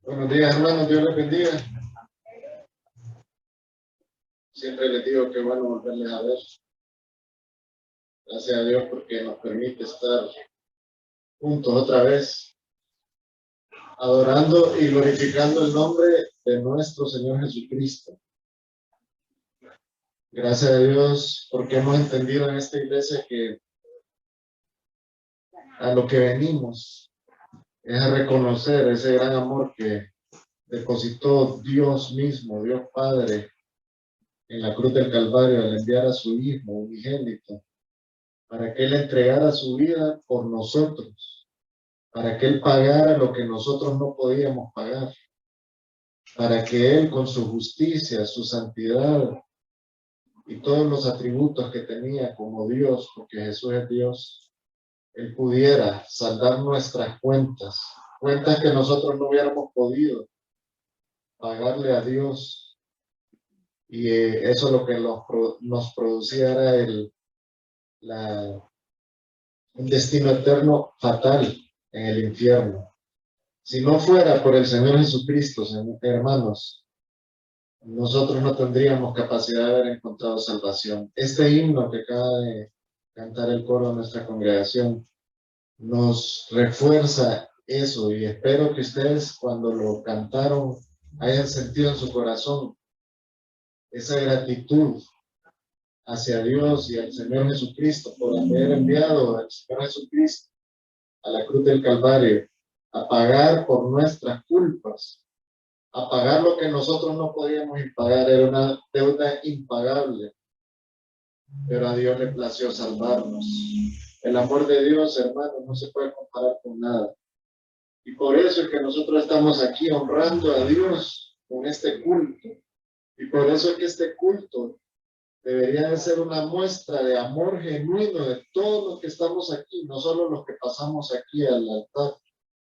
Buenos días, hermanos. Dios les bendiga. Siempre les digo que es bueno volverles a ver. Gracias a Dios porque nos permite estar juntos otra vez, adorando y glorificando el nombre de nuestro Señor Jesucristo. Gracias a Dios porque hemos entendido en esta iglesia que a lo que venimos es a reconocer ese gran amor que depositó Dios mismo, Dios Padre, en la cruz del Calvario al enviar a su Hijo unigénito, para que Él entregara su vida por nosotros, para que Él pagara lo que nosotros no podíamos pagar, para que Él con su justicia, su santidad y todos los atributos que tenía como Dios, porque Jesús es Dios, Él pudiera saldar nuestras cuentas, cuentas que nosotros no hubiéramos podido pagarle a Dios. Y eso lo que nos producía era un destino eterno fatal en el infierno. Si no fuera por el Señor Jesucristo, hermanos, nosotros no tendríamos capacidad de haber encontrado salvación. Este himno que acaba de cantar el coro de nuestra congregación nos refuerza eso, y espero que ustedes cuando lo cantaron hayan sentido en su corazón esa gratitud hacia Dios y al Señor Jesucristo por haber enviado al Señor Jesucristo a la cruz del Calvario a pagar por nuestras culpas, a pagar lo que nosotros no podíamos pagar. Era una deuda impagable, pero a Dios le plació salvarnos. El amor de Dios, hermanos, no se puede comparar con nada. Y por eso es que nosotros estamos aquí honrando a Dios con este culto. Y por eso es que este culto debería de ser una muestra de amor genuino de todos los que estamos aquí, no solo los que pasamos aquí al altar,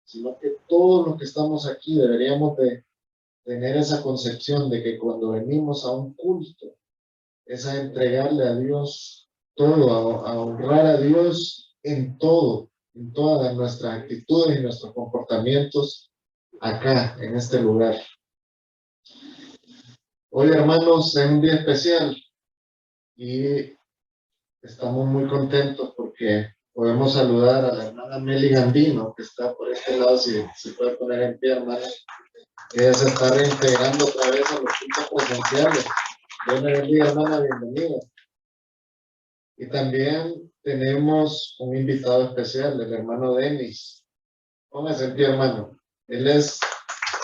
sino que todos los que estamos aquí deberíamos de tener esa concepción de que cuando venimos a un culto es a entregarle a Dios todo, a honrar a Dios en todo, en todas nuestras actitudes y nuestros comportamientos acá, en este lugar. Hoy, hermanos, es un día especial y estamos muy contentos porque podemos saludar a la hermana Meli Gandino, que está por este lado, si se puede poner en pie, hermana. Ella se está reintegrando otra vez a los cultos presenciales. Dios le bendiga, hermana, bienvenida. Y también tenemos un invitado especial, el hermano Denis. Póngase en pie, hermano. Él es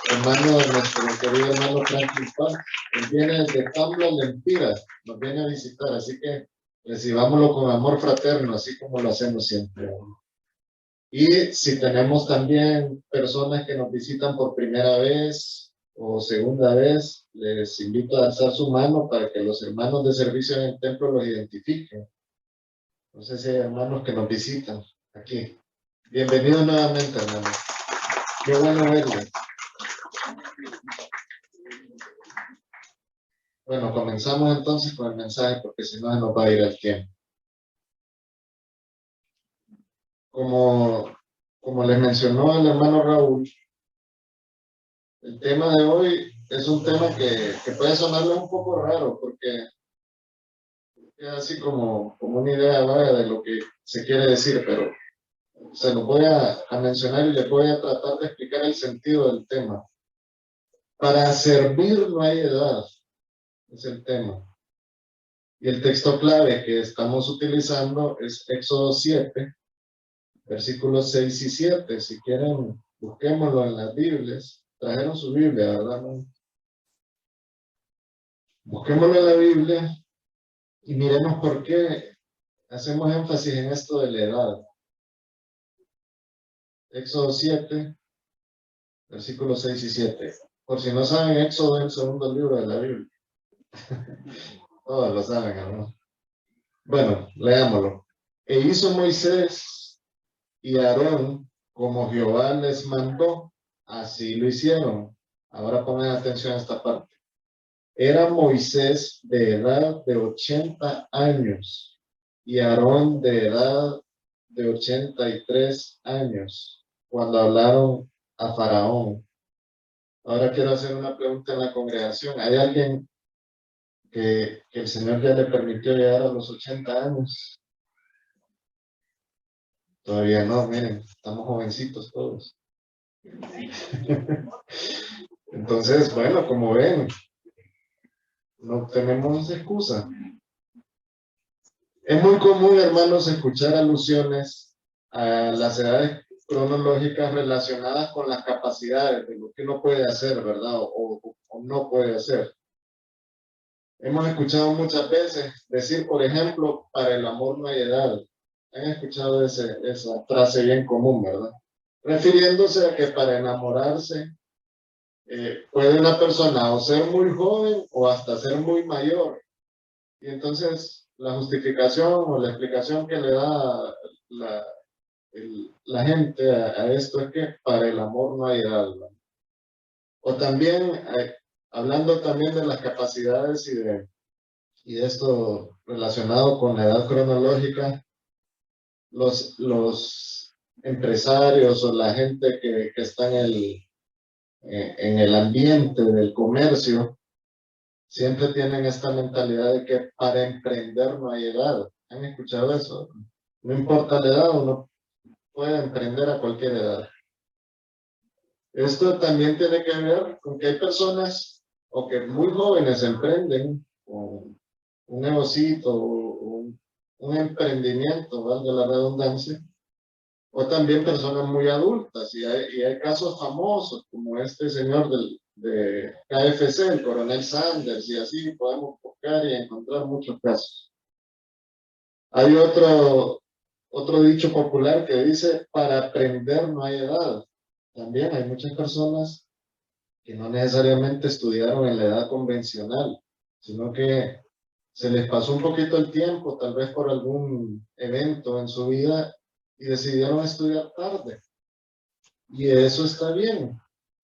hermano de nuestro querido hermano Franklin Paz. Él viene desde Tambla, Lempira, nos viene a visitar, así que recibámoslo con amor fraterno, así como lo hacemos siempre. Y si tenemos también personas que nos visitan por primera vez o segunda vez, les invito a alzar su mano para que los hermanos de servicio en el templo los identifiquen. No sé si hay hermanos que nos visitan aquí. Bienvenidos nuevamente, hermanos. Qué bueno verles. Bueno, comenzamos entonces con el mensaje porque si no se nos va a ir el tiempo. Como les mencionó el hermano Raúl, el tema de hoy es un tema que puede sonarle un poco raro porque es así como una idea vaga de lo que se quiere decir, pero se lo voy a mencionar y les voy a tratar de explicar el sentido del tema. Para servir no hay edad, es el tema. Y el texto clave que estamos utilizando es Éxodo 7, versículos 6 y 7. Si quieren, busquémoslo en las Biblias. Trajeron su Biblia, ¿verdad? Busquémoslo en la Biblia y miremos por qué hacemos énfasis en esto de la edad. Éxodo 7, versículos 6 y 7. Por si no saben, Éxodo es el segundo libro de la Biblia. Todos lo saben, ¿no? Bueno, leámoslo. E hizo Moisés y Aarón como Jehová les mandó, así lo hicieron. Ahora pongan atención a esta parte. Era Moisés de edad de 80 años y Aarón de edad de 83 años cuando hablaron a Faraón. Ahora quiero hacer una pregunta en la congregación. ¿Hay alguien que el Señor ya le permitió llegar a los 80 años? Todavía no, miren, estamos jovencitos todos. Entonces, bueno, como ven, no tenemos excusa. Es muy común, hermanos, escuchar alusiones a las edades cronológicas relacionadas con las capacidades de lo que uno puede hacer, ¿verdad? O no puede hacer. Hemos escuchado muchas veces decir, por ejemplo, para el amor no hay edad. Han escuchado esa frase bien común, ¿verdad? Refiriéndose a que para enamorarse puede una persona o ser muy joven o hasta ser muy mayor. Y entonces la justificación o la explicación que le da la gente a esto es que para el amor no hay edad, ¿verdad? O también, hablando también de las capacidades y esto relacionado con la edad cronológica, los empresarios o la gente que está en el ambiente del comercio siempre tienen esta mentalidad de que para emprender no hay edad. ¿Han escuchado eso? No importa la edad, uno puede emprender a cualquier edad. Esto también tiene que ver con que hay personas o que muy jóvenes emprenden con un negocito o un emprendimiento, valga la redundancia, o también personas muy adultas. Y hay casos famosos como este señor de KFC, el coronel Sanders, y así podemos buscar y encontrar muchos casos. Hay otro dicho popular que dice, para aprender no hay edad. También hay muchas personas que no necesariamente estudiaron en la edad convencional, sino que se les pasó un poquito el tiempo, tal vez por algún evento en su vida, y decidieron estudiar tarde. Y eso está bien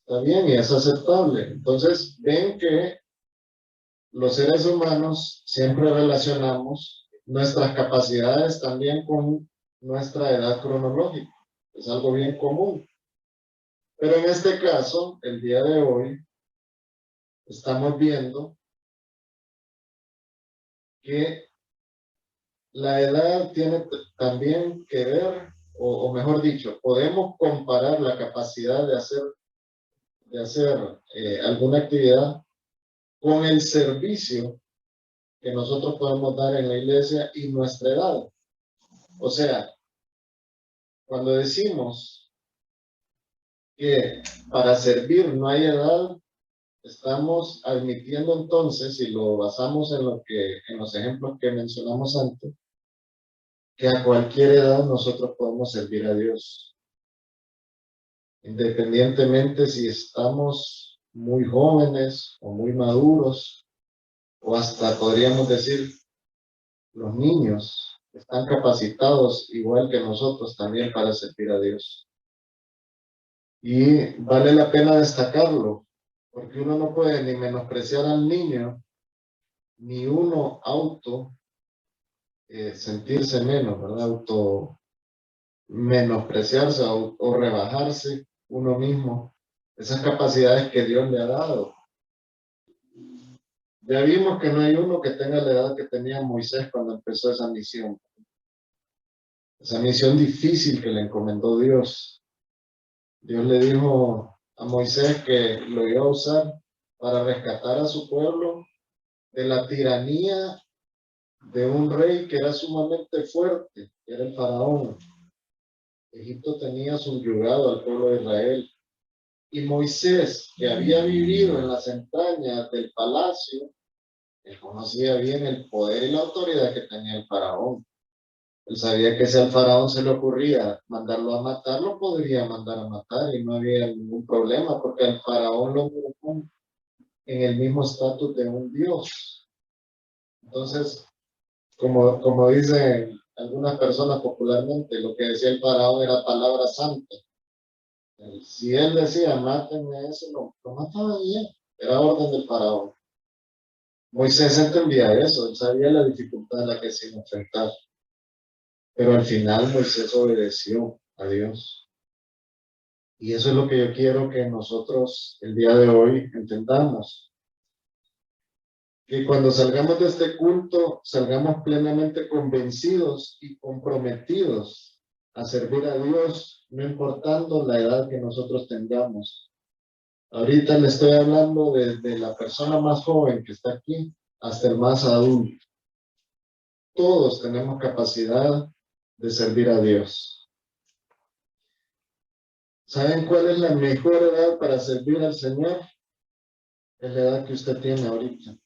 y es aceptable. Entonces, ven que los seres humanos siempre relacionamos nuestras capacidades también con nuestra edad cronológica. Es algo bien común. Pero en este caso, el día de hoy, estamos viendo que la edad tiene también que ver, o mejor dicho, podemos comparar la capacidad de hacer alguna actividad con el servicio que nosotros podemos dar en la iglesia y nuestra edad. O sea, cuando decimos que para servir no hay edad, estamos admitiendo entonces, si lo basamos en los ejemplos que mencionamos antes, que a cualquier edad nosotros podemos servir a Dios, independientemente si estamos muy jóvenes o muy maduros, o hasta podríamos decir los niños están capacitados igual que nosotros también para servir a Dios. Y vale la pena destacarlo, porque uno no puede ni menospreciar al niño, ni uno sentirse menos, ¿verdad? Menospreciarse o rebajarse uno mismo, esas capacidades que Dios le ha dado. Ya vimos que no hay uno que tenga la edad que tenía Moisés cuando empezó esa misión difícil que le encomendó Dios. Dios le dijo a Moisés que lo iba a usar para rescatar a su pueblo de la tiranía de un rey que era sumamente fuerte, que era el faraón. Egipto tenía subyugado al pueblo de Israel. Y Moisés, que había vivido en las entrañas del palacio, él conocía bien el poder y la autoridad que tenía el faraón. Él sabía que si al faraón se le ocurría mandarlo a matar, lo podría mandar a matar y no había ningún problema porque al faraón lo ponía en el mismo estatus de un dios. Entonces, como dicen algunas personas popularmente, lo que decía el faraón era palabra santa. Si él decía, mátenme ese, lo mataba bien. Era orden del faraón. Moisés entendía eso, él sabía la dificultad a la que se iba a enfrentar. Pero al final Moisés obedeció a Dios. Y eso es lo que yo quiero que nosotros el día de hoy entendamos. Que cuando salgamos de este culto, salgamos plenamente convencidos y comprometidos a servir a Dios, no importando la edad que nosotros tengamos. Ahorita le estoy hablando desde la persona más joven que está aquí hasta el más adulto. Todos tenemos capacidad de servir a Dios. ¿Saben cuál es la mejor edad para servir al Señor? Es la edad que usted tiene ahorita.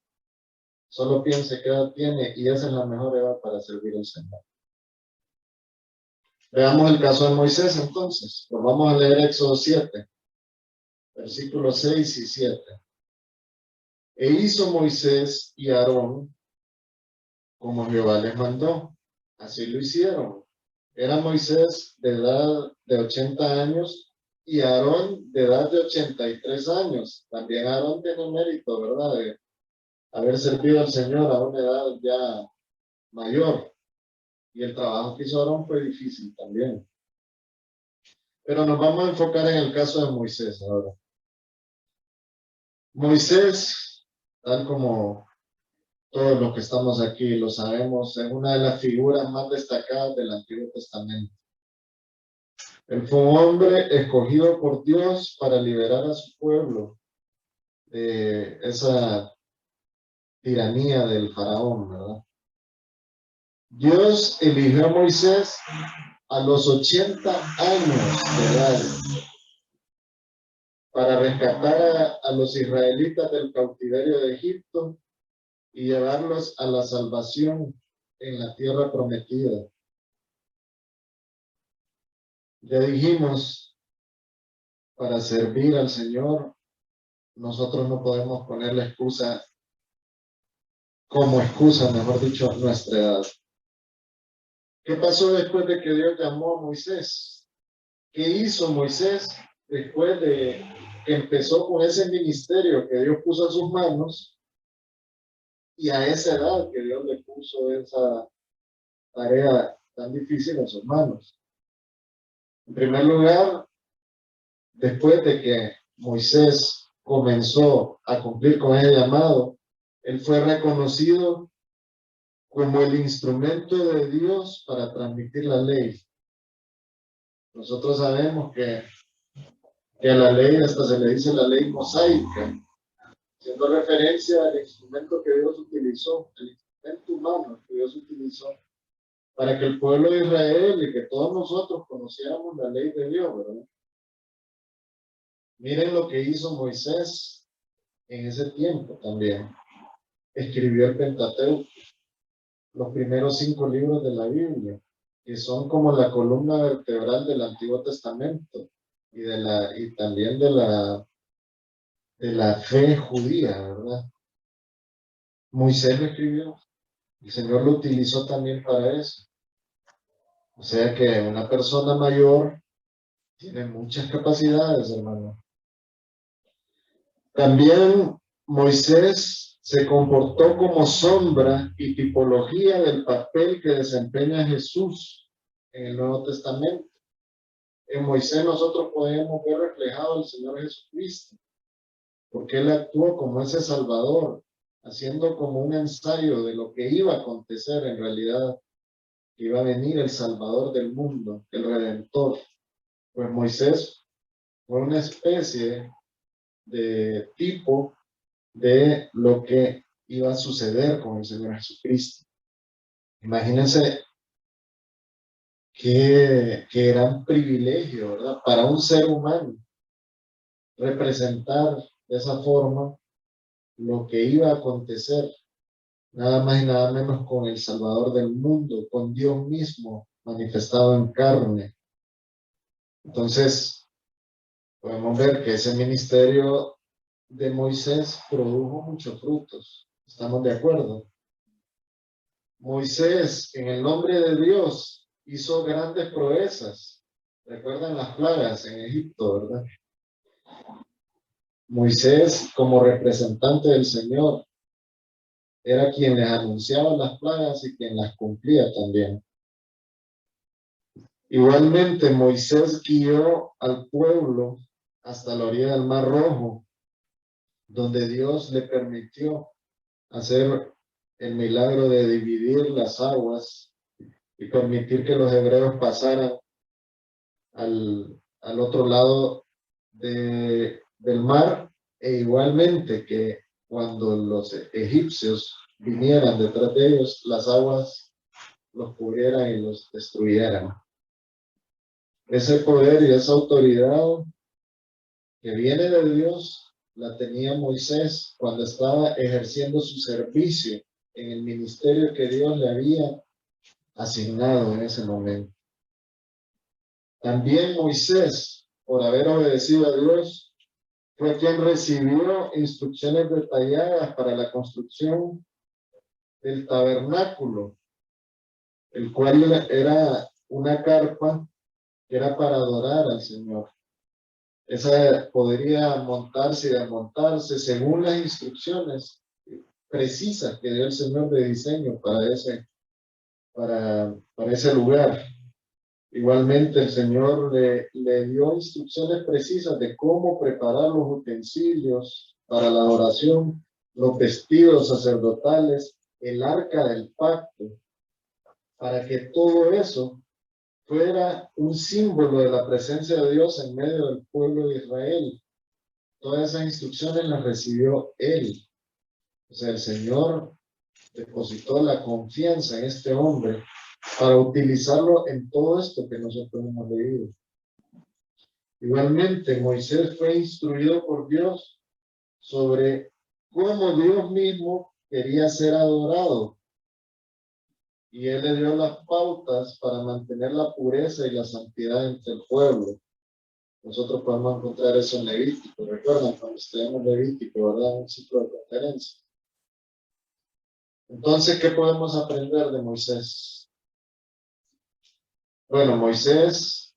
Solo piense qué edad tiene y esa es la mejor edad para servir al Señor. Veamos el caso de Moisés entonces. Pues vamos a leer Éxodo 7, versículos 6 y 7. E hizo Moisés y Aarón como Jehová les mandó. Así lo hicieron. Era Moisés de edad de 80 años y Aarón de edad de 83 años. También Aarón tiene mérito, ¿verdad? De haber servido al Señor a una edad ya mayor. Y el trabajo que hizo Aarón fue difícil también. Pero nos vamos a enfocar en el caso de Moisés ahora. Moisés, tal como todos los que estamos aquí lo sabemos, es una de las figuras más destacadas del Antiguo Testamento. Él fue un hombre escogido por Dios para liberar a su pueblo de esa tiranía del faraón, ¿verdad? Dios eligió a Moisés a los 80 años de edad para rescatar a los israelitas del cautiverio de Egipto y llevarlos a la salvación en la tierra prometida. Ya dijimos, para servir al Señor, nosotros no podemos poner la excusa, como excusa, mejor dicho, nuestra edad. ¿Qué pasó después de que Dios llamó a Moisés? ¿Qué hizo Moisés después de que empezó con ese ministerio que Dios puso a sus manos y a esa edad que Dios le puso esa tarea tan difícil en sus manos? En primer lugar, después de que Moisés comenzó a cumplir con ese llamado, él fue reconocido como el instrumento de Dios para transmitir la ley. Nosotros sabemos que a la ley hasta se le dice la ley mosaica, haciendo referencia al instrumento que Dios utilizó, el instrumento humano que Dios utilizó para que el pueblo de Israel y que todos nosotros conociéramos la ley de Dios, ¿verdad? Miren lo que hizo Moisés en ese tiempo también. Escribió el Pentateuco, los primeros 5 libros de la Biblia, que son como la columna vertebral del Antiguo Testamento y también de la fe judía, ¿verdad? Moisés lo escribió, el Señor lo utilizó también para eso. O sea que una persona mayor tiene muchas capacidades, hermano. También Moisés se comportó como sombra y tipología del papel que desempeña Jesús en el Nuevo Testamento. En Moisés nosotros podemos ver reflejado al Señor Jesucristo, porque Él actuó como ese Salvador, haciendo como un ensayo de lo que iba a acontecer en realidad, que iba a venir el Salvador del mundo, el Redentor. Pues Moisés fue una especie de tipo de lo que iba a suceder con el Señor Jesucristo. Imagínense qué gran privilegio, ¿verdad? Para un ser humano representar de esa forma lo que iba a acontecer, nada más y nada menos con el Salvador del mundo, con Dios mismo manifestado en carne. Entonces, podemos ver que ese ministerio de Moisés produjo muchos frutos. ¿Estamos de acuerdo? Moisés, en el nombre de Dios, hizo grandes proezas. ¿Recuerdan las plagas en Egipto, verdad? Moisés, como representante del Señor, era quien les anunciaba las plagas y quien las cumplía también. Igualmente, Moisés guió al pueblo hasta la orilla del Mar Rojo, donde Dios le permitió hacer el milagro de dividir las aguas y permitir que los hebreos pasaran al otro lado del mar, e igualmente que cuando los egipcios vinieran detrás de ellos, las aguas los cubrieran y los destruyeran. Ese poder y esa autoridad que viene de Dios la tenía Moisés cuando estaba ejerciendo su servicio en el ministerio que Dios le había asignado en ese momento. También Moisés, por haber obedecido a Dios, fue quien recibió instrucciones detalladas para la construcción del tabernáculo, el cual era una carpa que era para adorar al Señor. Esa podría montarse y desmontarse según las instrucciones precisas que dio el Señor de diseño para ese lugar. Igualmente el Señor le dio instrucciones precisas de cómo preparar los utensilios para la adoración, los vestidos sacerdotales, el arca del pacto, para que todo eso fuera un símbolo de la presencia de Dios en medio del pueblo de Israel. Todas esas instrucciones las recibió él. O sea, el Señor depositó la confianza en este hombre para utilizarlo en todo esto que nosotros hemos leído. Igualmente, Moisés fue instruido por Dios sobre cómo Dios mismo quería ser adorado. Y él le dio las pautas para mantener la pureza y la santidad entre el pueblo. Nosotros podemos encontrar eso en Levítico. Recuerdan cuando estudiamos Levítico, ¿verdad? Un ciclo de conferencia. Entonces, ¿qué podemos aprender de Moisés? Bueno, Moisés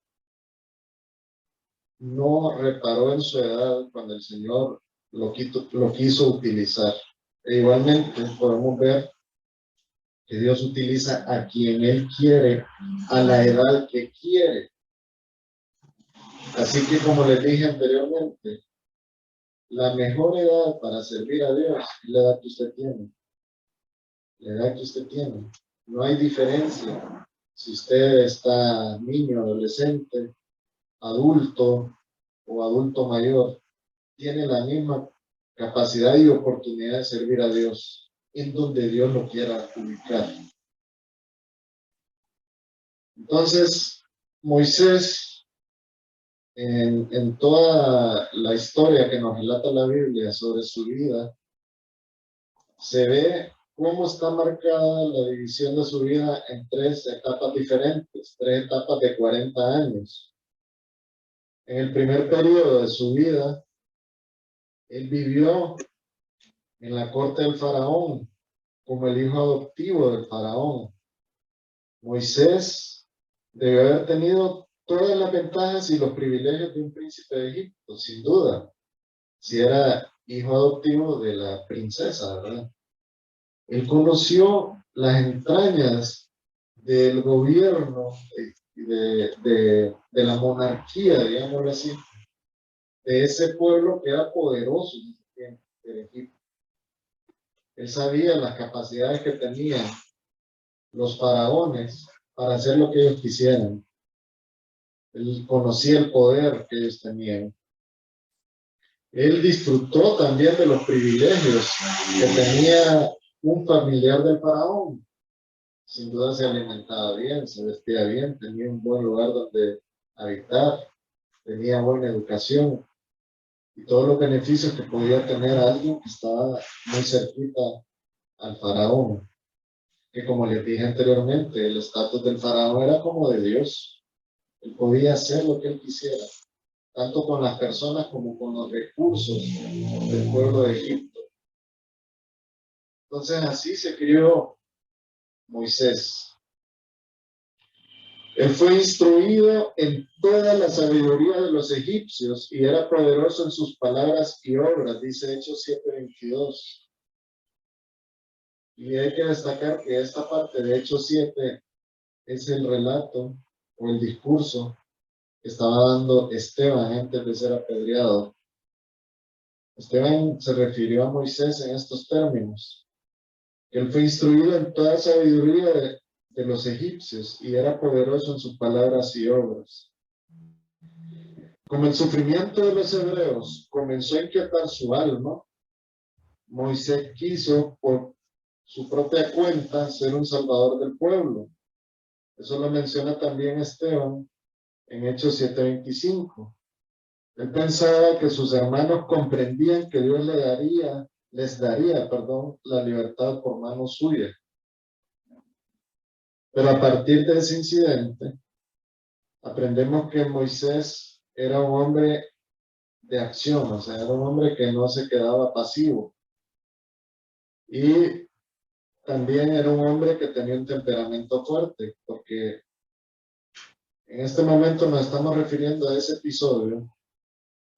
no reparó en su edad cuando el Señor lo quiso utilizar. E igualmente podemos ver que Dios utiliza a quien Él quiere, a la edad que quiere. Así que como les dije anteriormente, la mejor edad para servir a Dios es la edad que usted tiene. La edad que usted tiene. No hay diferencia. Si usted está niño, adolescente, adulto o adulto mayor, tiene la misma capacidad y oportunidad de servir a Dios en donde Dios lo quiera ubicar. Entonces, Moisés, en toda la historia que nos relata la Biblia sobre su vida, se ve cómo está marcada la división de su vida en tres etapas diferentes, tres etapas de 40 años. En el primer periodo de su vida, él vivió en la corte del faraón como el hijo adoptivo del faraón. Moisés debe haber tenido todas las ventajas y los privilegios de un príncipe de Egipto, sin duda, si era hijo adoptivo de la princesa, ¿verdad? Él conoció las entrañas del gobierno de la monarquía, digámoslo así, de ese pueblo que era poderoso en ese tiempo, de Egipto. Él sabía las capacidades que tenían los faraones para hacer lo que ellos quisieran. Él conocía el poder que ellos tenían. Él disfrutó también de los privilegios que tenía un familiar del faraón. Sin duda se alimentaba bien, se vestía bien, tenía un buen lugar donde habitar, tenía buena educación y todos los beneficios que podía tener alguien que estaba muy cerquita al faraón. Que como les dije anteriormente, el estatus del faraón era como de Dios. Él podía hacer lo que él quisiera, tanto con las personas como con los recursos del pueblo de Egipto. Entonces así se crió Moisés. Él fue instruido en toda la sabiduría de los egipcios y era poderoso en sus palabras y obras, dice Hechos 7:22. Y hay que destacar que esta parte de Hechos 7 es el relato o el discurso que estaba dando Esteban antes de ser apedreado. Esteban se refirió a Moisés en estos términos: que él fue instruido en toda sabiduría de los egipcios y era poderoso en sus palabras y obras. Como el sufrimiento de los hebreos comenzó a inquietar su alma, Moisés quiso por su propia cuenta ser un salvador del pueblo. Eso lo menciona también Esteban en Hechos 7:25. Él pensaba que sus hermanos comprendían que Dios les daría, la libertad por mano suya. Pero a partir de ese incidente, aprendemos que Moisés era un hombre de acción, o sea, era un hombre que no se quedaba pasivo. Y también era un hombre que tenía un temperamento fuerte, porque en este momento nos estamos refiriendo a ese episodio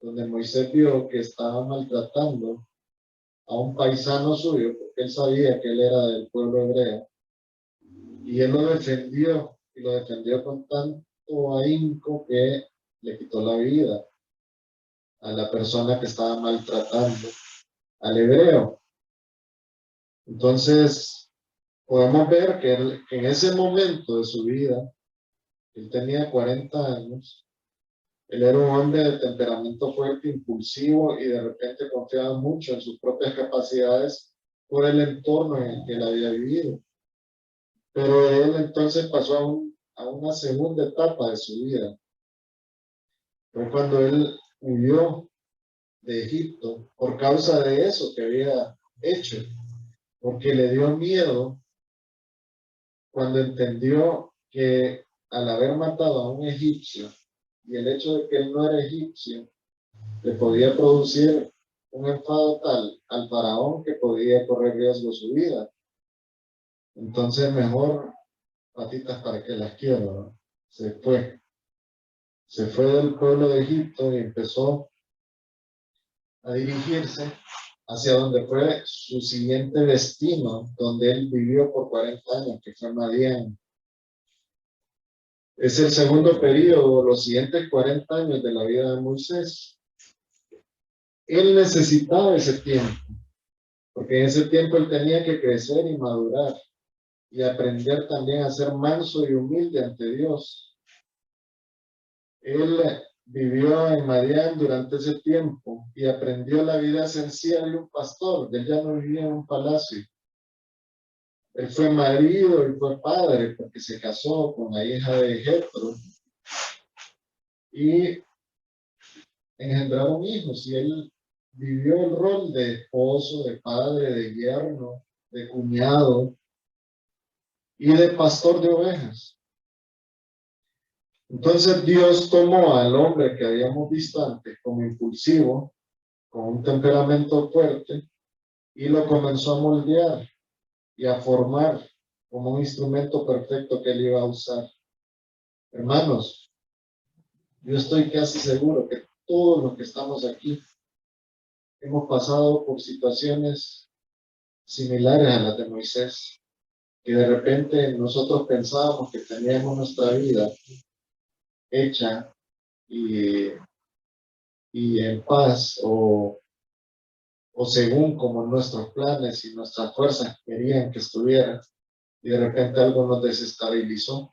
donde Moisés vio que estaba maltratando a un paisano suyo, porque él sabía que él era del pueblo hebreo, y él lo defendió, y lo defendió con tanto ahínco que le quitó la vida a la persona que estaba maltratando al hebreo. Entonces, podemos ver que en ese momento de su vida, él tenía 40 años, él era un hombre de temperamento fuerte, impulsivo y de repente confiaba mucho en sus propias capacidades por el entorno en el que él había vivido. Pero él entonces pasó a una segunda etapa de su vida. Fue cuando él huyó de Egipto por causa de eso que había hecho, porque le dio miedo cuando entendió que al haber matado a un egipcio y el hecho de que él no era egipcio, le podía producir un enfado tal al faraón que podía correr riesgo su vida. Entonces mejor patitas para que las quiero, ¿no? Se fue del pueblo de Egipto y empezó a dirigirse hacia donde fue su siguiente destino, donde él vivió por 40 años, que fue Madián. Es el segundo periodo, los siguientes 40 años de la vida de Moisés. Él necesitaba ese tiempo, porque en ese tiempo él tenía que crecer y madurar y aprender también a ser manso y humilde ante Dios. Él vivió en Madián durante ese tiempo y aprendió la vida sencilla de un pastor. Él ya no vivía en un palacio. Él fue marido y fue padre porque se casó con la hija de Jetro y engendraron hijos, y él vivió el rol de esposo, de padre, de yerno, de cuñado y de pastor de ovejas. Entonces Dios tomó al hombre que habíamos visto antes como impulsivo, con un temperamento fuerte, y lo comenzó a moldear y a formar como un instrumento perfecto que él iba a usar. Hermanos, yo estoy casi seguro que todos los que estamos aquí hemos pasado por situaciones similares a las de Moisés, que de repente nosotros pensábamos que teníamos nuestra vida hecha y, y en paz, o según como nuestros planes y nuestras fuerzas querían que estuviera, y de repente algo nos desestabilizó.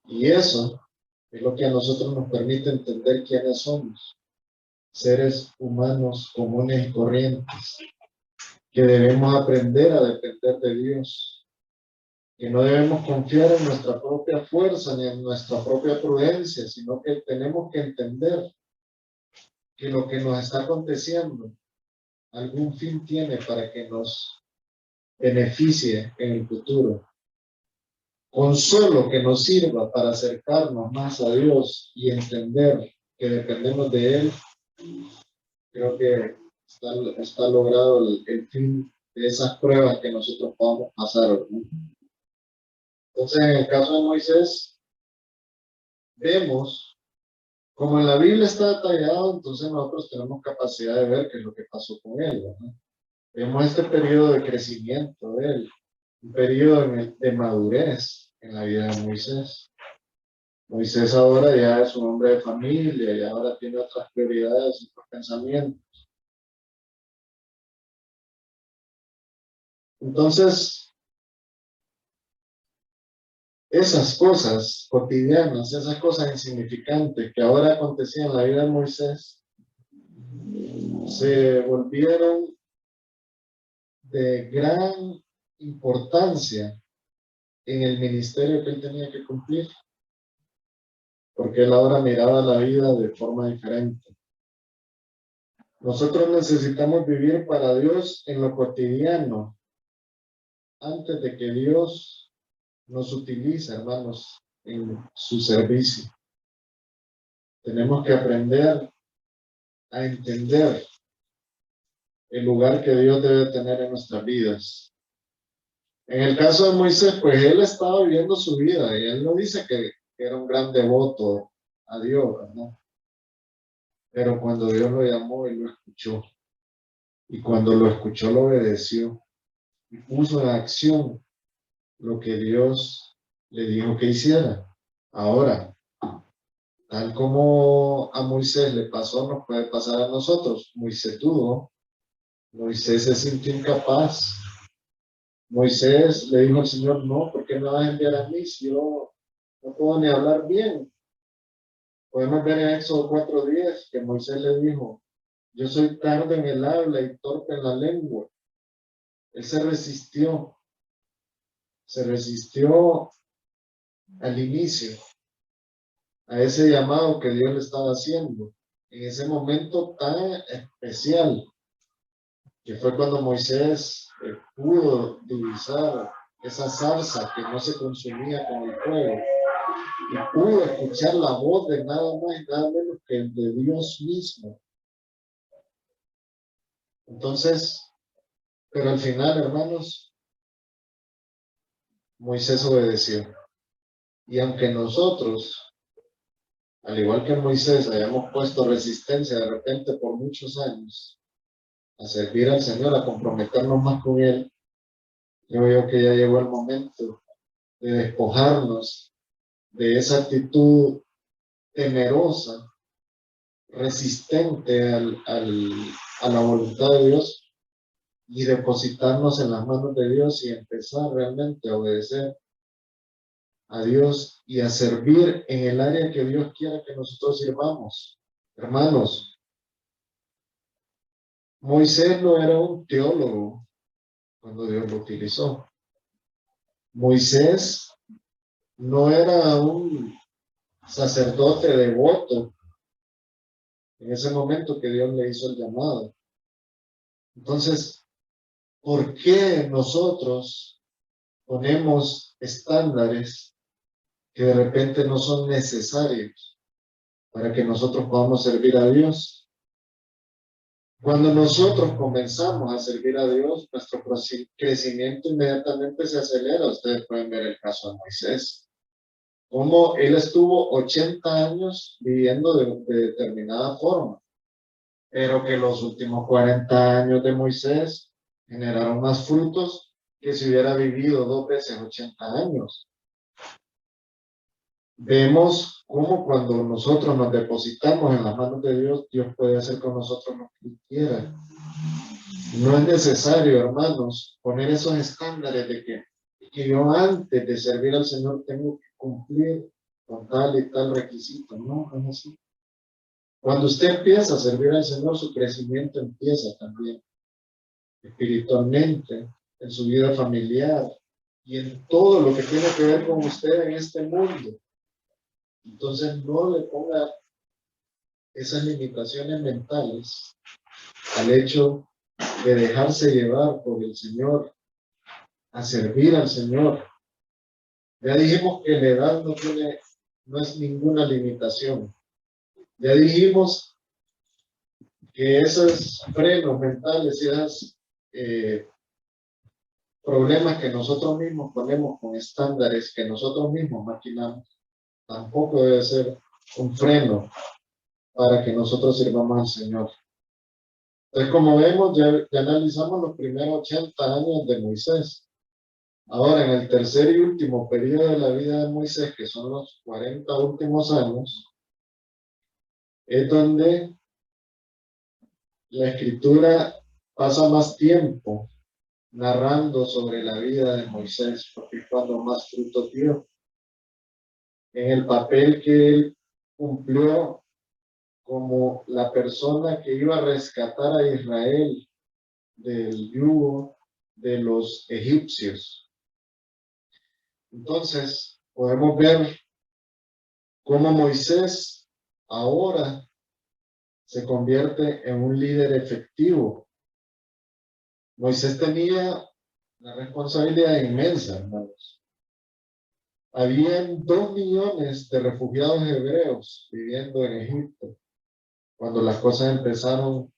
Y eso es lo que a nosotros nos permite entender quiénes somos: seres humanos comunes y corrientes, que debemos aprender a depender de Dios, que no debemos confiar en nuestra propia fuerza ni en nuestra propia prudencia, sino que tenemos que entender que lo que nos está aconteciendo algún fin tiene para que nos beneficie en el futuro. Con solo que nos sirva para acercarnos más a Dios y entender que dependemos de Él, creo que está logrado el fin de esas pruebas que nosotros podamos pasar, ¿no? Entonces, en el caso de Moisés, vemos, como en la Biblia está detallado, entonces nosotros tenemos capacidad de ver qué es lo que pasó con él, ¿no? Vemos este periodo de crecimiento de él, un periodo de madurez en la vida de Moisés. Moisés ahora ya es un hombre de familia y ahora tiene otras prioridades y otros pensamientos. Entonces, esas cosas cotidianas, esas cosas insignificantes que ahora acontecían en la vida de Moisés, se volvieron de gran importancia en el ministerio que él tenía que cumplir, porque él ahora miraba la vida de forma diferente. Nosotros necesitamos vivir para Dios en lo cotidiano, antes de que Dios nos utilice, hermanos, en su servicio. Tenemos que aprender a entender el lugar que Dios debe tener en nuestras vidas. En el caso de Moisés, pues él estaba viviendo su vida y él no dice que era un gran devoto a Dios, ¿verdad? Pero cuando Dios lo llamó, él lo escuchó. Y cuando lo escuchó, lo obedeció. Y puso en acción lo que Dios le dijo que hiciera. Ahora, tal como a Moisés le pasó, nos puede pasar a nosotros. Moisés dudó. Moisés se sintió incapaz. Moisés le dijo al Señor, no, ¿por qué me vas a enviar a mí si yo no puedo ni hablar bien? Podemos ver en Éxodo 4:10 que Moisés le dijo, yo soy tardo en el habla y torpe en la lengua. Él se resistió al inicio, a ese llamado que Dios le estaba haciendo, en ese momento tan especial, que fue cuando Moisés pudo divisar esa zarza que no se consumía con el fuego, y pudo escuchar la voz de nada más y nada menos que el de Dios mismo. Entonces, pero al final, hermanos, Moisés obedeció. Y aunque nosotros, al igual que Moisés, hayamos puesto resistencia de repente por muchos años a servir al Señor, a comprometernos más con Él, yo veo que ya llegó el momento de despojarnos de esa actitud temerosa, resistente a la voluntad de Dios y depositarnos en las manos de Dios y empezar realmente a obedecer a Dios y a servir en el área que Dios quiera que nosotros sirvamos. Hermanos, Moisés no era un teólogo cuando Dios lo utilizó. Moisés no era un sacerdote devoto en ese momento que Dios le hizo el llamado. Entonces, ¿por qué nosotros ponemos estándares que de repente no son necesarios para que nosotros podamos servir a Dios? Cuando nosotros comenzamos a servir a Dios, nuestro crecimiento inmediatamente se acelera. Ustedes pueden ver el caso de Moisés, cómo él estuvo 80 años viviendo de determinada forma, pero que los últimos 40 años de Moisés generaron más frutos que si hubiera vivido 2 veces 80 años. Vemos cómo cuando nosotros nos depositamos en las manos de Dios, Dios puede hacer con nosotros lo que quiera. No es necesario, hermanos, poner esos estándares de que yo antes de servir al Señor tengo que cumplir con tal y tal requisito. No, no es así. Cuando usted empieza a servir al Señor, su crecimiento empieza también espiritualmente, en su vida familiar y en todo lo que tiene que ver con usted en este mundo. Entonces no le ponga esas limitaciones mentales al hecho de dejarse llevar por el Señor, a servir al Señor. Ya dijimos que la edad no es ninguna limitación. Ya dijimos que esos frenos mentales y esos problemas que nosotros mismos ponemos con estándares que nosotros mismos maquinamos, tampoco debe ser un freno para que nosotros sirvamos al Señor. Entonces, como vemos, ya analizamos los primeros 80 años de Moisés. Ahora, en el tercer y último periodo de la vida de Moisés, que son los 40 últimos años, es donde la escritura pasa más tiempo narrando sobre la vida de Moisés, porque es cuando más fruto dio. En el papel que él cumplió como la persona que iba a rescatar a Israel del yugo de los egipcios. Entonces, podemos ver cómo Moisés ahora se convierte en un líder efectivo. Moisés tenía una responsabilidad inmensa, hermanos. Habían 2 millones de refugiados hebreos viviendo en Egipto cuando las cosas empezaron,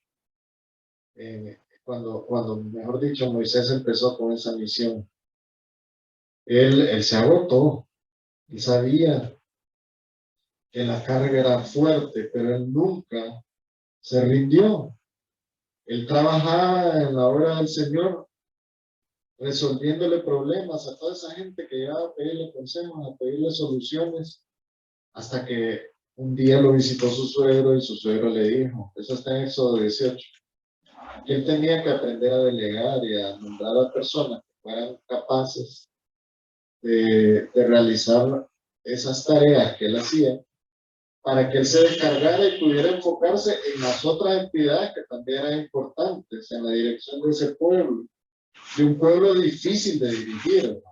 cuando, mejor dicho, Moisés empezó con esa misión. Él se agotó y sabía que la carga era fuerte, pero él nunca se rindió. Él trabajaba en la obra del Señor, resolviéndole problemas a toda esa gente que llegaba a pedirle consejos, a pedirle soluciones, hasta que un día lo visitó su suegro y su suegro le dijo, eso está en Éxodo 18, que él tenía que aprender a delegar y a nombrar a personas que fueran capaces de realizar esas tareas que él hacía, para que él se descargara y pudiera enfocarse en las otras actividades que también eran importantes en la dirección de ese pueblo, de un pueblo difícil de dirigir.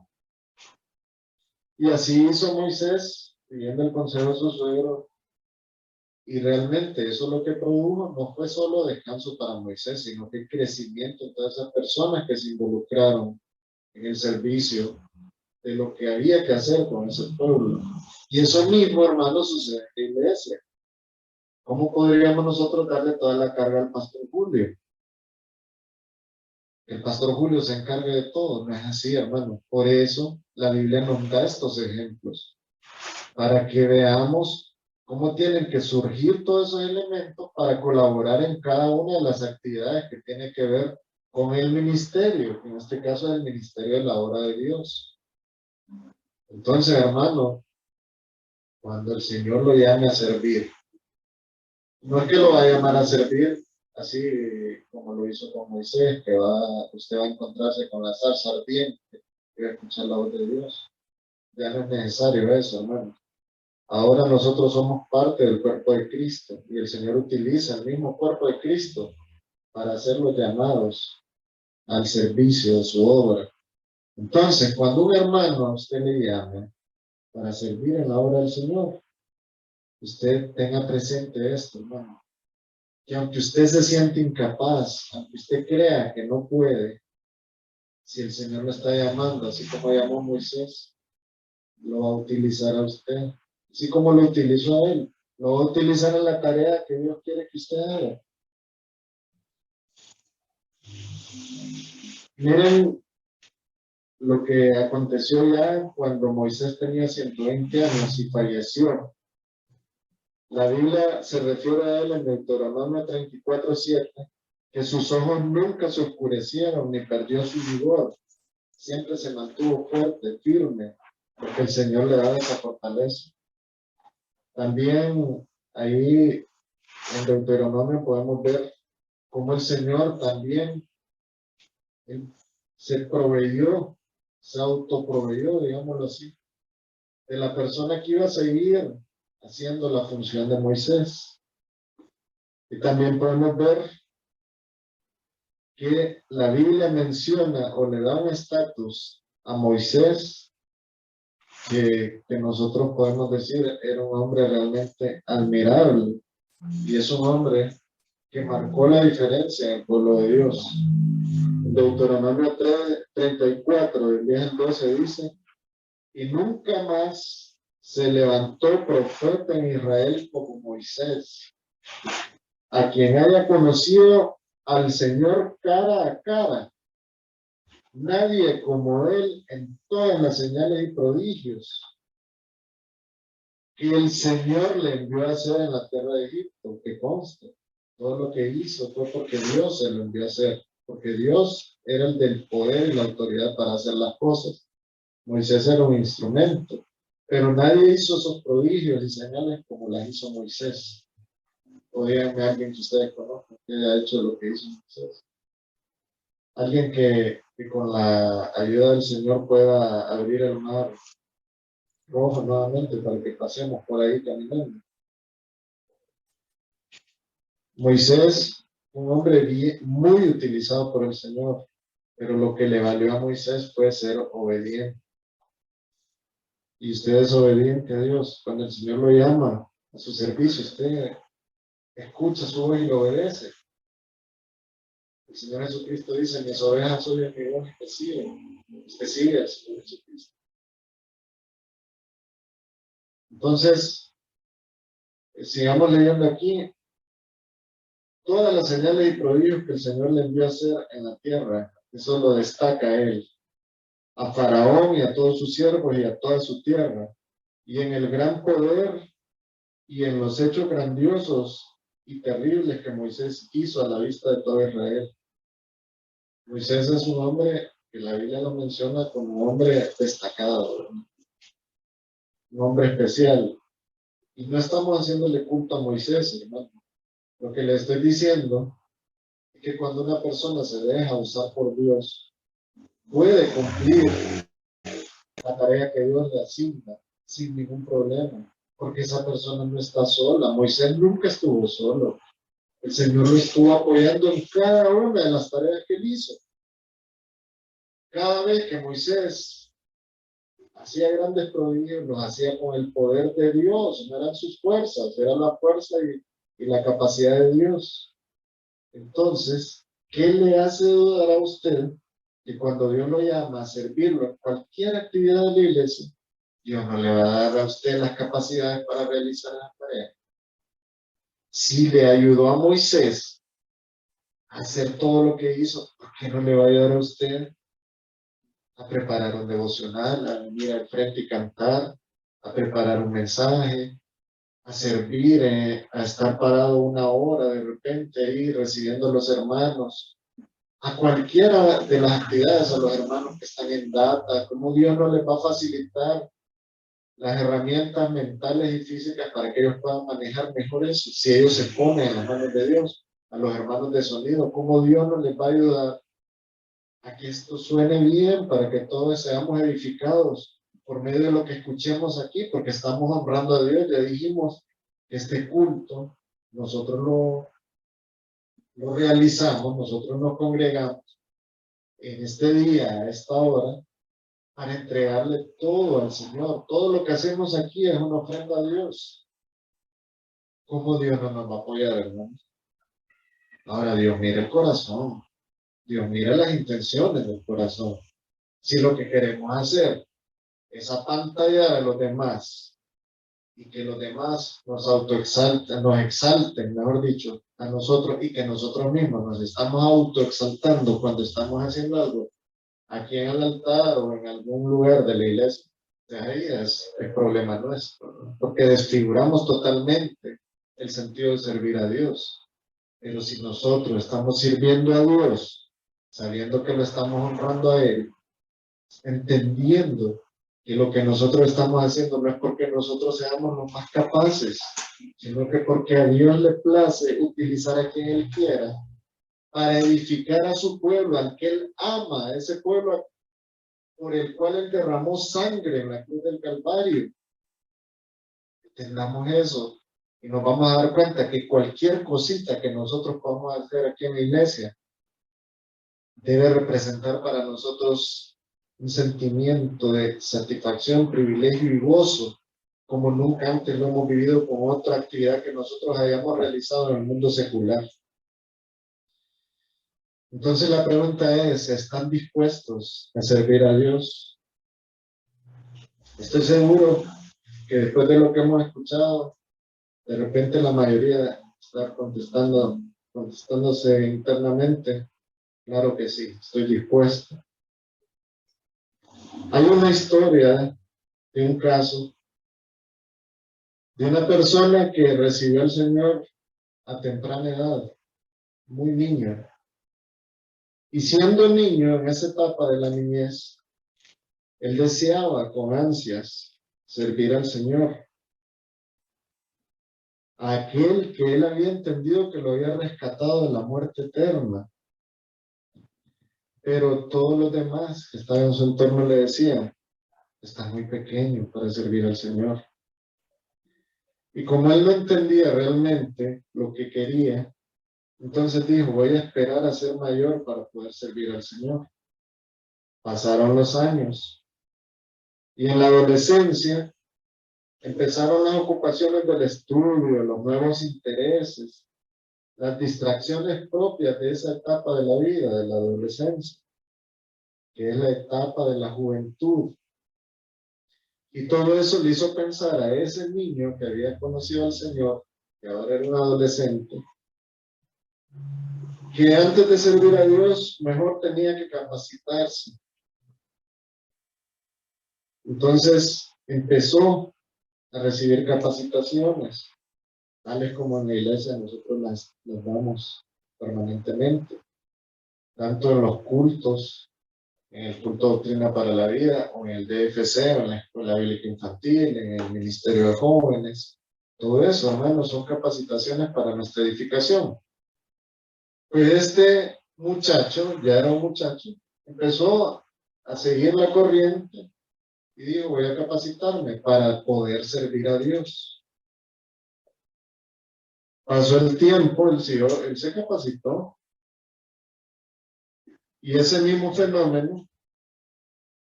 Y así hizo Moisés, siguiendo el consejo de su suegro, y realmente eso lo que produjo no fue solo descanso para Moisés, sino que crecimiento de todas esas personas que se involucraron en el servicio de lo que había que hacer con ese pueblo. Y eso mismo, hermanos, sucede en la iglesia. ¿Cómo podríamos nosotros darle toda la carga al pastor Julio? El pastor Julio se encarga de todo, no es así, hermano. Por eso la Biblia nos da estos ejemplos, para que veamos cómo tienen que surgir todos esos elementos para colaborar en cada una de las actividades que tiene que ver con el ministerio, en este caso es el ministerio de la obra de Dios. Entonces, hermano, cuando el Señor lo llame a servir, no es que lo va a llamar a servir así como lo hizo con Moisés, que usted va a encontrarse con la zarza ardiente y va a escuchar la voz de Dios. Ya no es necesario eso, hermano. Ahora nosotros somos parte del cuerpo de Cristo y el Señor utiliza el mismo cuerpo de Cristo para hacer los llamados al servicio de su obra. Entonces, cuando un hermano a usted le llame para servir en la obra del Señor, usted tenga presente esto, hermano, que aunque usted se siente incapaz, aunque usted crea que no puede, si el Señor lo está llamando, así como llamó a Moisés, lo va a utilizar a usted, así como lo utilizó a él, lo va a utilizar en la tarea que Dios quiere que usted haga. Miren lo que aconteció ya cuando Moisés tenía 120 años y falleció. La Biblia se refiere a él en Deuteronomio 34:7, que sus ojos nunca se oscurecieron ni perdió su vigor. Siempre se mantuvo fuerte, firme, porque el Señor le daba esa fortaleza. También ahí en Deuteronomio podemos ver cómo el Señor también se proveyó, se autoproveyó, digámoslo así, de la persona que iba a seguir haciendo la función de Moisés. Y también podemos ver que la Biblia menciona o le da un estatus a Moisés que nosotros podemos decir era un hombre realmente admirable y es un hombre que marcó la diferencia en el pueblo de Dios. Deuteronomio 34, del 10 al 12 dice, y nunca más se levantó profeta en Israel como Moisés, a quien haya conocido al Señor cara a cara. Nadie como él en todas las señales y prodigios que el Señor le envió a hacer en la tierra de Egipto, que conste. Todo lo que hizo fue porque Dios se lo envió a hacer, porque Dios era el del poder y la autoridad para hacer las cosas. Moisés era un instrumento, pero nadie hizo esos prodigios y señales como las hizo Moisés. O díganme a alguien que ustedes conozcan que haya hecho lo que hizo Moisés. Alguien que con la ayuda del Señor pueda abrir el mar rojo nuevamente para que pasemos por ahí caminando. Moisés, un hombre muy utilizado por el Señor, pero lo que le valió a Moisés fue ser obediente. Y usted es obediente a Dios. Cuando el Señor lo llama a su servicio, usted escucha su voz y lo obedece. El Señor Jesucristo dice: mis ovejas oyen mi voz y te siguen. Usted sigue al Señor Jesucristo. Entonces, sigamos leyendo aquí. Todas las señales y prodigios que el Señor le envió a hacer en la tierra, eso lo destaca él, a Faraón y a todos sus siervos y a toda su tierra, y en el gran poder y en los hechos grandiosos y terribles que Moisés hizo a la vista de todo Israel. Moisés es un hombre que la Biblia lo menciona como un hombre destacado, ¿verdad? Un hombre especial. Y no estamos haciéndole culto a Moisés, hermano. Lo que le estoy diciendo es que cuando una persona se deja usar por Dios, puede cumplir la tarea que Dios le asigna sin ningún problema, porque esa persona no está sola. Moisés nunca estuvo solo. El Señor lo estuvo apoyando en cada una de las tareas que él hizo. Cada vez que Moisés hacía grandes prodigios, los hacía con el poder de Dios, no eran sus fuerzas, era la fuerza y la capacidad de Dios. Entonces, ¿qué le hace dudar a usted que cuando Dios lo llama a servirlo en cualquier actividad de la iglesia, Dios no le va a dar a usted las capacidades para realizar la tarea? Si le ayudó a Moisés a hacer todo lo que hizo, ¿por qué no le va a ayudar a usted a preparar un devocional, a venir al frente y cantar, a preparar un mensaje, a servir, a estar parado una hora de repente ahí recibiendo a los hermanos, a cualquiera de las actividades, a los hermanos que están en data? ¿Cómo Dios no les va a facilitar las herramientas mentales y físicas para que ellos puedan manejar mejor eso? Si ellos se ponen en las manos de Dios, a los hermanos de sonido, ¿cómo Dios no les va a ayudar a que esto suene bien para que todos seamos edificados por medio de lo que escuchemos aquí? Porque estamos honrando a Dios. Ya dijimos que este culto nosotros lo realizamos, nosotros nos congregamos en este día, a esta hora, para entregarle todo al Señor. Todo lo que hacemos aquí es una ofrenda a Dios. ¿Cómo Dios no nos va a apoyar, hermanos? Ahora, Dios mira el corazón. Dios mira las intenciones del corazón. Si lo que queremos hacer es apantallar a los demás y que los demás nos autoexalten, nos exalten, mejor dicho, a nosotros, y que nosotros mismos nos estamos autoexaltando cuando estamos haciendo algo aquí en el altar o en algún lugar de la iglesia, ahí es el problema nuestro, ¿no? Porque desfiguramos totalmente el sentido de servir a Dios. Pero si nosotros estamos sirviendo a Dios, sabiendo que lo estamos honrando a Él, entendiendo que lo que nosotros estamos haciendo no es porque nosotros seamos los más capaces, sino que porque a Dios le place utilizar a quien Él quiera para edificar a su pueblo, al que Él ama, a ese pueblo por el cual Él derramó sangre en la cruz del Calvario. Entendamos eso y nos vamos a dar cuenta que cualquier cosita que nosotros podamos hacer aquí en la iglesia debe representar para nosotros un sentimiento de satisfacción, privilegio y gozo, como nunca antes lo hemos vivido con otra actividad que nosotros hayamos realizado en el mundo secular. Entonces la pregunta es, ¿están dispuestos a servir a Dios? Estoy seguro que después de lo que hemos escuchado, de repente la mayoría está contestándose internamente, claro que sí, estoy dispuesto. Hay una historia de un caso de una persona que recibió al Señor a temprana edad, muy niño. Y siendo niño en esa etapa de la niñez, Él deseaba con ansias servir al Señor, a aquel que él había entendido que lo había rescatado de la muerte eterna. Pero todos los demás que estaban en su entorno le decían, estás muy pequeño para servir al Señor. Y como él no entendía realmente lo que quería, entonces dijo, voy a esperar a ser mayor para poder servir al Señor. Pasaron los años y en la adolescencia empezaron las ocupaciones del estudio, los nuevos intereses, las distracciones propias de esa etapa de la vida, de la adolescencia, que es la etapa de la juventud. Y todo eso le hizo pensar a ese niño que había conocido al Señor, que ahora era un adolescente, que antes de servir a Dios, mejor tenía que capacitarse. Entonces empezó a recibir capacitaciones, tales como en la iglesia nosotros las damos permanentemente, tanto en los cultos, en el culto de doctrina para la vida, o en el DFC, o en la escuela bíblica infantil, en el ministerio de jóvenes. Todo eso, hermanos, son capacitaciones para nuestra edificación. Pues este muchacho, ya era un muchacho, empezó a seguir la corriente y dijo, voy a capacitarme para poder servir a Dios. Pasó el tiempo, él se capacitó y ese mismo fenómeno,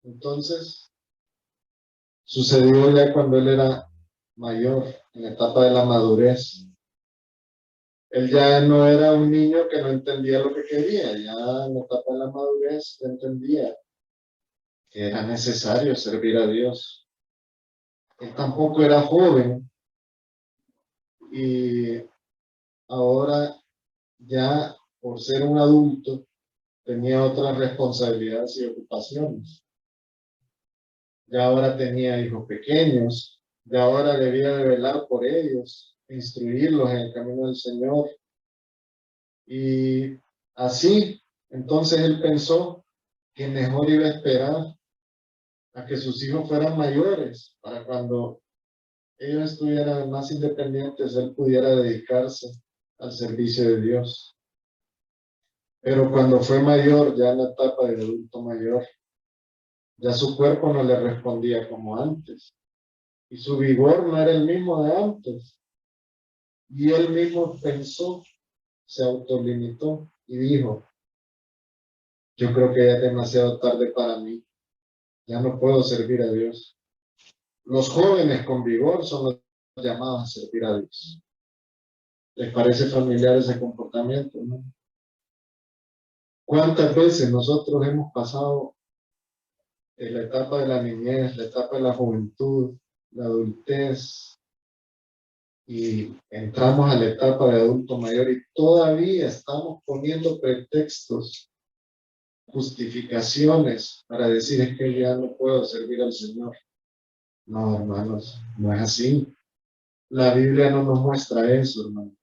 entonces, sucedió ya cuando él era mayor, en la etapa de la madurez. Él ya no era un niño que no entendía lo que quería, ya en la etapa de la madurez entendía que era necesario servir a Dios. Él tampoco era joven y ahora ya por ser un adulto tenía otras responsabilidades y ocupaciones. Ya ahora tenía hijos pequeños, ya ahora debía de velar por ellos, instruirlos en el camino del Señor. Y así, entonces él pensó que mejor iba a esperar a que sus hijos fueran mayores, para cuando ellos estuvieran más independientes, él pudiera dedicarse al servicio de Dios. Pero cuando fue mayor, ya en la etapa de adulto mayor, ya su cuerpo no le respondía como antes. Y su vigor no era el mismo de antes. Y él mismo pensó, se autolimitó y dijo, yo creo que ya es demasiado tarde para mí. Ya no puedo servir a Dios. Los jóvenes con vigor son los llamados a servir a Dios. ¿Les parece familiar ese comportamiento, no? ¿Cuántas veces nosotros hemos pasado en la etapa de la niñez, la etapa de la juventud, la adultez, y entramos a la etapa de adulto mayor y todavía estamos poniendo pretextos, justificaciones para decir es que ya no puedo servir al Señor? No, hermanos, no es así. La Biblia no nos muestra eso, hermano.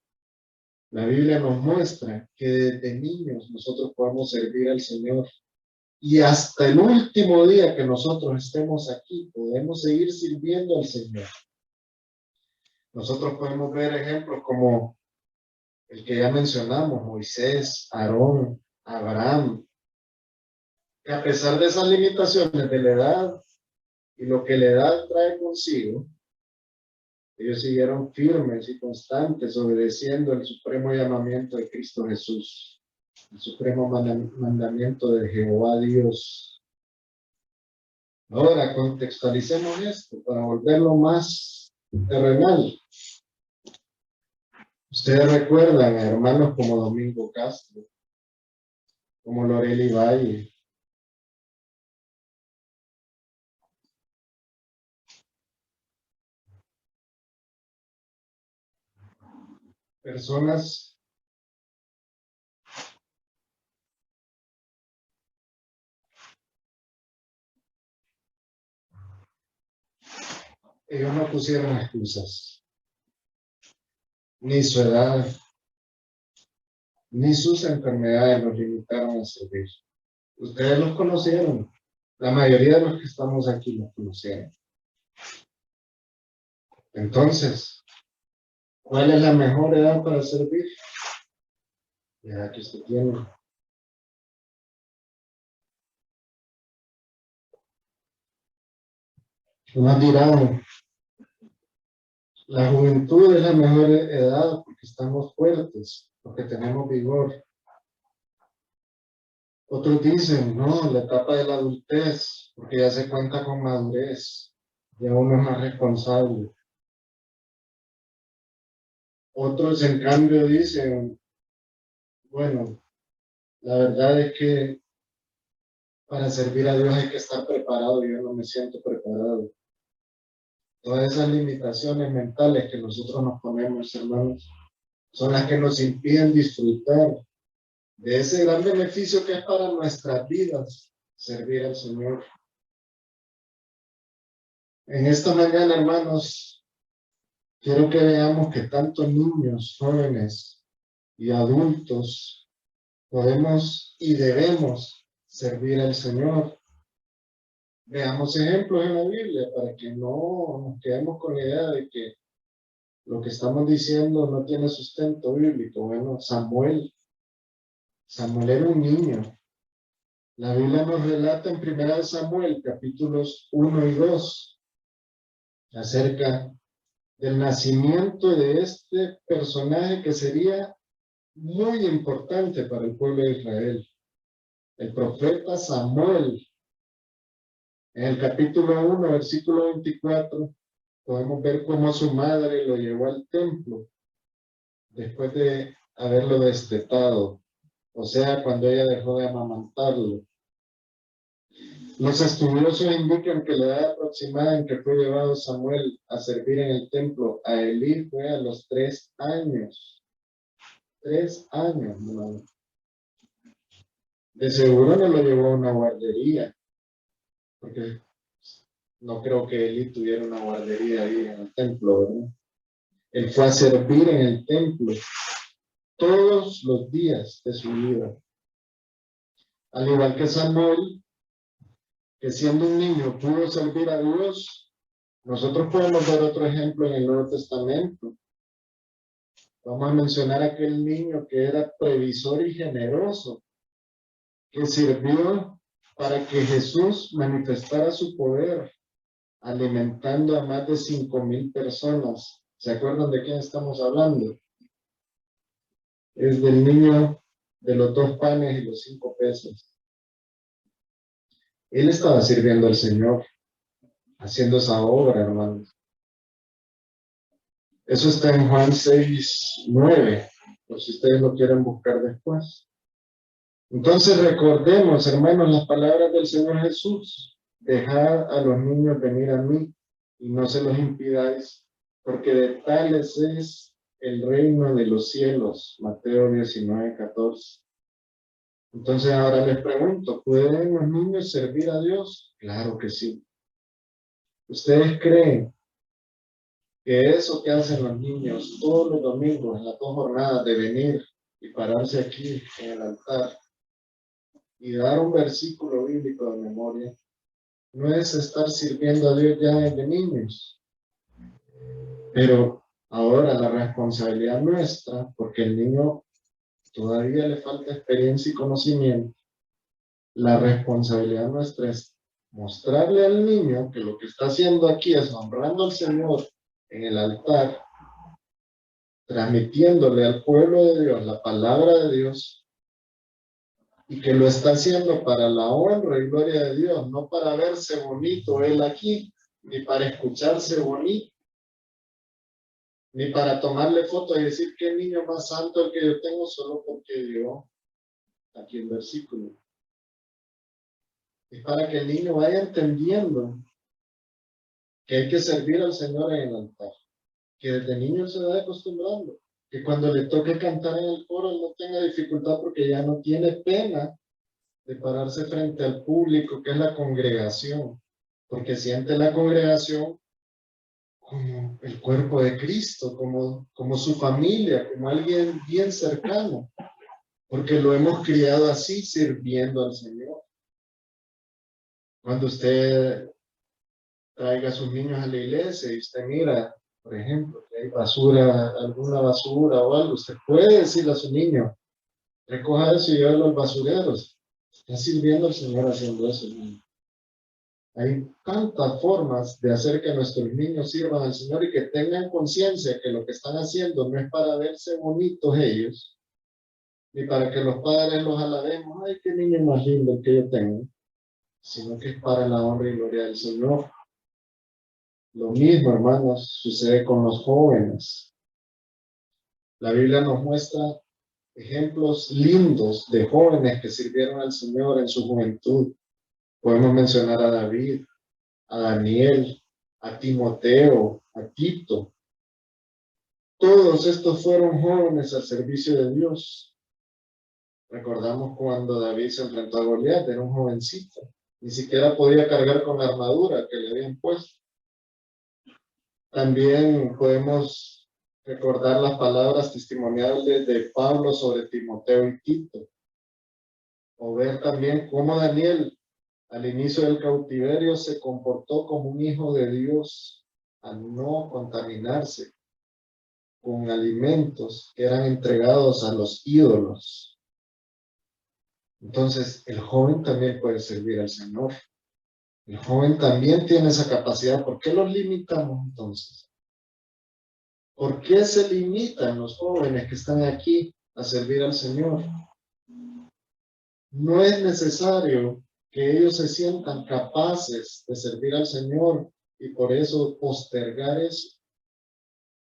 La Biblia nos muestra que desde niños nosotros podemos servir al Señor y hasta el último día que nosotros estemos aquí podemos seguir sirviendo al Señor. Nosotros podemos ver ejemplos como el que ya mencionamos, Moisés, Aarón, Abraham, que a pesar de esas limitaciones de la edad y lo que la edad trae consigo, ellos siguieron firmes y constantes, obedeciendo el supremo llamamiento de Cristo Jesús, el supremo mandamiento de Jehová Dios. Ahora contextualicemos esto para volverlo más terrenal. Ustedes recuerdan a hermanos como Domingo Castro, como Loreli Valle, personas ellos no pusieron excusas, ni su edad, ni sus enfermedades los limitaron a servir. Ustedes los conocieron, La mayoría de los que estamos aquí lo conocemos. Entonces, ¿cuál es la mejor edad para servir? La edad que usted tiene. Unos dirán, la juventud es la mejor edad porque estamos fuertes, porque tenemos vigor. Otros dicen, no, la etapa de la adultez, porque ya se cuenta con madurez, ya uno es más responsable. Otros, en cambio, dicen, bueno, la verdad es que para servir a Dios hay que estar preparado, yo no me siento preparado. Todas esas limitaciones mentales que nosotros nos ponemos, hermanos, son las que nos impiden disfrutar de ese gran beneficio que es para nuestras vidas, servir al Señor. En esta mañana, hermanos, quiero que veamos que tanto niños, jóvenes y adultos podemos y debemos servir al Señor. Veamos ejemplos en la Biblia para que no nos quedemos con la idea de que lo que estamos diciendo no tiene sustento bíblico. Bueno, Samuel era un niño. La Biblia nos relata en 1 Samuel, capítulos 1 y 2, acerca del nacimiento de este personaje que sería muy importante para el pueblo de Israel. El profeta Samuel, en el capítulo 1, versículo 24, podemos ver cómo su madre lo llevó al templo después de haberlo destetado, o sea, cuando ella dejó de amamantarlo. Los estudiosos indican que la edad aproximada en que fue llevado Samuel a servir en el templo a Elí fue a los 3 años. 3 años, hermano. De seguro no lo llevó a una guardería, porque no creo que Elí tuviera una guardería ahí en el templo, ¿verdad? Él fue a servir en el templo todos los días de su vida. Al igual que Samuel, que siendo un niño pudo servir a Dios, nosotros podemos ver otro ejemplo en el Nuevo Testamento. Vamos a mencionar a aquel niño que era previsor y generoso, que sirvió para que Jesús manifestara su poder, alimentando a más de 5,000 personas. ¿Se acuerdan de quién estamos hablando? Es del niño de los 2 panes y los 5 peces. Él estaba sirviendo al Señor, haciendo esa obra, hermanos. Eso está en Juan 6:9, por si ustedes lo quieren buscar después. Entonces recordemos, hermanos, las palabras del Señor Jesús. Dejad a los niños venir a mí y no se los impidáis, porque de tales es el reino de los cielos. Mateo 19:14. Entonces ahora les pregunto, ¿pueden los niños servir a Dios? Claro que sí. ¿Ustedes creen que eso que hacen los niños todos los domingos en las 2 jornadas de venir y pararse aquí en el altar y dar un versículo bíblico de memoria, no es estar sirviendo a Dios ya desde niños? Pero ahora la responsabilidad nuestra, porque el niño todavía le falta experiencia y conocimiento, la responsabilidad nuestra es mostrarle al niño que lo que está haciendo aquí es honrando al Señor en el altar, transmitiéndole al pueblo de Dios la palabra de Dios, y que lo está haciendo para la honra y gloria de Dios, no para verse bonito él aquí, ni para escucharse bonito, ni para tomarle foto y decir qué niño más santo el que yo tengo solo porque dio aquí el versículo. Es para que el niño vaya entendiendo que hay que servir al Señor en el altar, que desde niño se va acostumbrando, que cuando le toque cantar en el coro él no tenga dificultad porque ya no tiene pena de pararse frente al público que es la congregación, porque siente la congregación como el cuerpo de Cristo, como su familia, como alguien bien cercano, porque lo hemos criado así, sirviendo al Señor. Cuando usted traiga a sus niños a la iglesia y usted mira, por ejemplo, que hay basura, alguna basura o algo, usted puede decirle a su niño, recoja eso y llévalo al basurero. Está sirviendo al Señor haciendo eso, hermano. Hay tantas formas de hacer que nuestros niños sirvan al Señor y que tengan conciencia que lo que están haciendo no es para verse bonitos ellos, ni para que los padres los alabemos, ay, qué niño más lindo que yo tengo, sino que es para la honra y gloria del Señor. Lo mismo, hermanos, sucede con los jóvenes. La Biblia nos muestra ejemplos lindos de jóvenes que sirvieron al Señor en su juventud. Podemos mencionar a David, a Daniel, a Timoteo, a Tito. Todos estos fueron jóvenes al servicio de Dios. Recordamos cuando David se enfrentó a Goliat, era un jovencito. Ni siquiera podía cargar con la armadura que le habían puesto. También podemos recordar las palabras testimoniales de Pablo sobre Timoteo y Tito. O ver también cómo Daniel, al inicio del cautiverio, se comportó como un hijo de Dios al no contaminarse con alimentos que eran entregados a los ídolos. Entonces, el joven también puede servir al Señor. El joven también tiene esa capacidad. ¿Por qué los limitamos entonces? ¿Por qué se limitan los jóvenes que están aquí a servir al Señor? No es necesario que ellos se sientan capaces de servir al Señor y por eso postergar eso.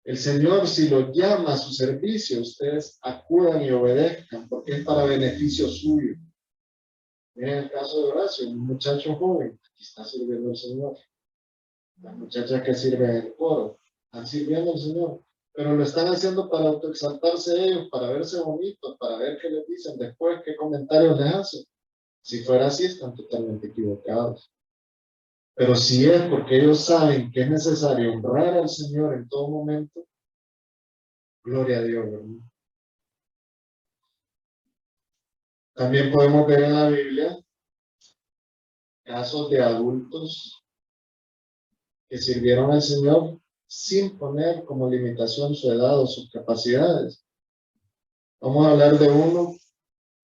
El Señor, si los llama a su servicio, ustedes acudan y obedezcan porque es para beneficio suyo. Miren el caso de Horacio, un muchacho joven que está sirviendo al Señor. Las muchachas que sirven en el coro están sirviendo al Señor, pero lo están haciendo para autoexaltarse ellos, para verse bonitos, para ver qué les dicen después, qué comentarios les hacen. Si fuera así, están totalmente equivocados. Pero si es porque ellos saben que es necesario honrar al Señor en todo momento, gloria a Dios, ¿verdad? También podemos ver en la Biblia casos de adultos que sirvieron al Señor sin poner como limitación su edad o sus capacidades. Vamos a hablar de uno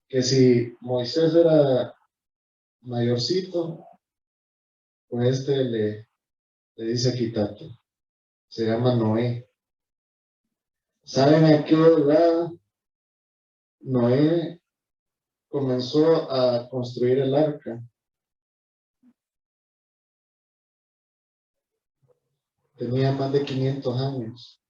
que si Moisés era mayorcito, pues le dice quítate. Se llama Noé. ¿Saben a qué edad Noé comenzó a construir el arca? Tenía más de 500 años.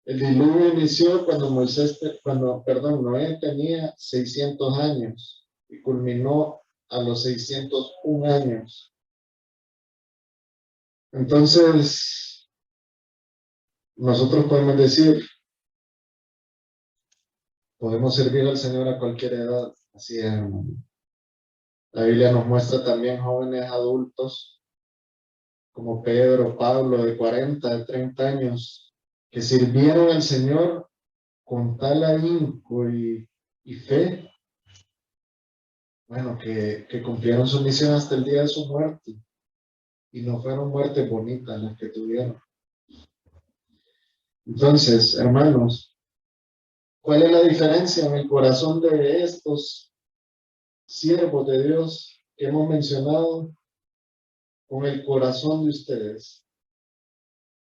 El diluvio inició cuando Noé tenía 600 años y culminó a los 601 años. Entonces, nosotros podemos decir, podemos servir al Señor a cualquier edad. Así es, hermano. La Biblia nos muestra también jóvenes adultos como Pedro, Pablo, de 40, de 30 años, que sirvieron al Señor con tal ahínco y fe, bueno, que cumplieron su misión hasta el día de su muerte. Y no fueron muertes bonitas las que tuvieron. Entonces, hermanos, ¿cuál es la diferencia en el corazón de estos siervos de Dios que hemos mencionado con el corazón de ustedes?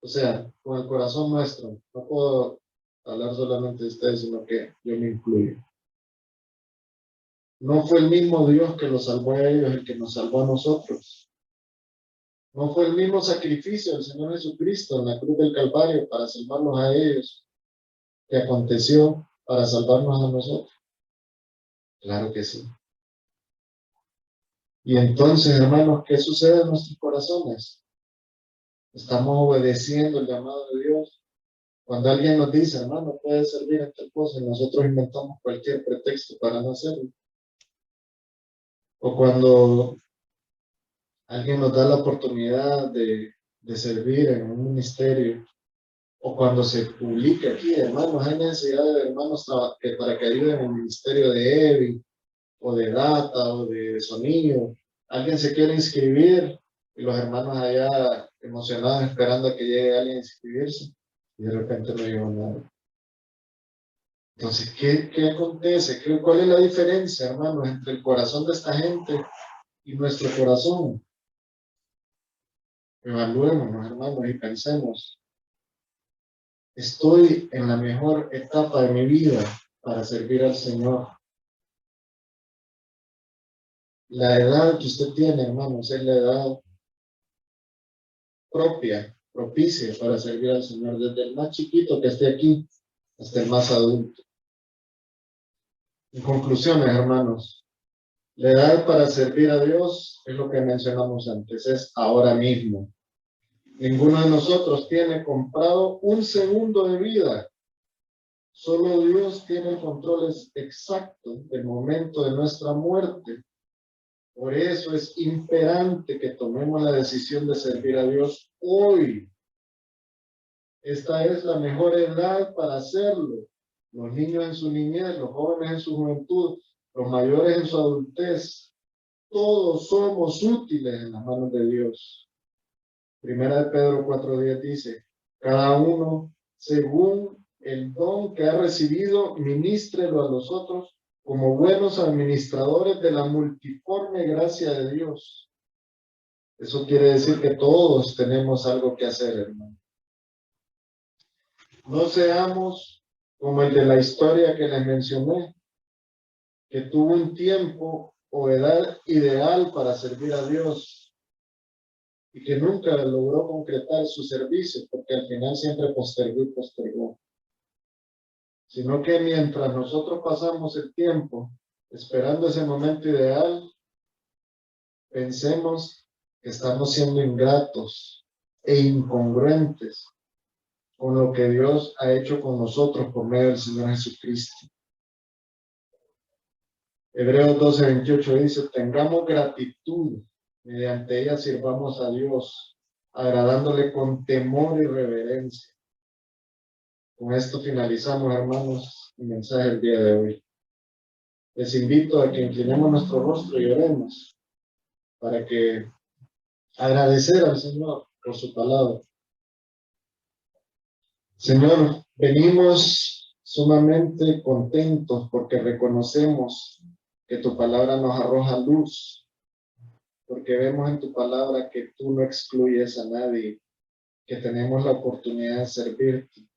O sea, con el corazón nuestro. No puedo hablar solamente de ustedes, sino que yo me incluyo. No fue el mismo Dios que los salvó a ellos el que nos salvó a nosotros. No fue el mismo sacrificio del Señor Jesucristo en la cruz del Calvario para salvarlos a ellos que aconteció para salvarnos a nosotros. Claro que sí. Y entonces, hermanos, ¿qué sucede en nuestros corazones? Estamos obedeciendo el llamado de Dios. Cuando alguien nos dice, hermano, puede servir en tal cosa, y nosotros inventamos cualquier pretexto para no hacerlo. O cuando alguien nos da la oportunidad de servir en un ministerio, o cuando se publica aquí, hermanos, hay necesidad de hermanos para que ayuden en el ministerio de EVI, o de data, o de sonido. Alguien se quiere inscribir y los hermanos allá emocionados esperando a que llegue alguien a inscribirse y de repente no llegó nada. Entonces, ¿qué acontece? ¿Cuál es la diferencia, hermanos, entre el corazón de esta gente y nuestro corazón? Evaluémonos, hermanos, y pensemos. Estoy en la mejor etapa de mi vida para servir al Señor. La edad que usted tiene, hermanos, es la edad propia, propicia para servir al Señor, desde el más chiquito que esté aquí hasta el más adulto. En conclusiones, hermanos, la edad para servir a Dios es lo que mencionamos antes, es ahora mismo. Ninguno de nosotros tiene comprado un segundo de vida. Solo Dios tiene el control exacto del momento de nuestra muerte. Por eso es imperante que tomemos la decisión de servir a Dios hoy. Esta es la mejor edad para hacerlo. Los niños en su niñez, los jóvenes en su juventud, los mayores en su adultez. Todos somos útiles en las manos de Dios. Primera de Pedro 4:10 dice, cada uno según el don que ha recibido, ministrelo a los otros como buenos administradores de la multiforme gracia de Dios. Eso quiere decir que todos tenemos algo que hacer, hermano. No seamos como el de la historia que les mencioné, que tuvo un tiempo o edad ideal para servir a Dios y que nunca logró concretar su servicio porque al final siempre postergó y postergó. Sino que mientras nosotros pasamos el tiempo esperando ese momento ideal, pensemos que estamos siendo ingratos e incongruentes con lo que Dios ha hecho con nosotros por medio del Señor Jesucristo. Hebreos 12:28 dice, tengamos gratitud, mediante ella sirvamos a Dios, agradándole con temor y reverencia. Con esto finalizamos, hermanos, el mensaje del día de hoy. Les invito a que inclinemos nuestro rostro y oremos para que agradecer al Señor por su palabra. Señor, venimos sumamente contentos porque reconocemos que tu palabra nos arroja luz, porque vemos en tu palabra que tú no excluyes a nadie, que tenemos la oportunidad de servirte.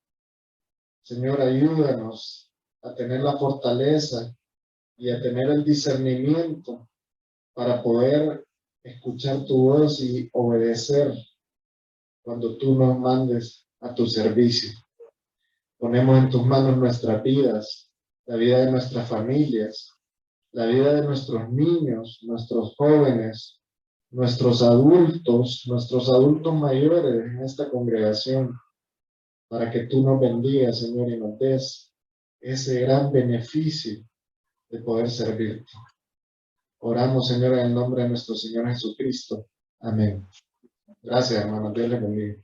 Señor, ayúdanos a tener la fortaleza y a tener el discernimiento para poder escuchar tu voz y obedecer cuando tú nos mandes a tu servicio. Ponemos en tus manos nuestras vidas, la vida de nuestras familias, la vida de nuestros niños, nuestros jóvenes, nuestros adultos mayores en esta congregación, para que tú nos bendigas, Señor, y nos des ese gran beneficio de poder servirte. Oramos, Señor, en el nombre de nuestro Señor Jesucristo. Amén. Gracias, hermano. Dios les bendiga.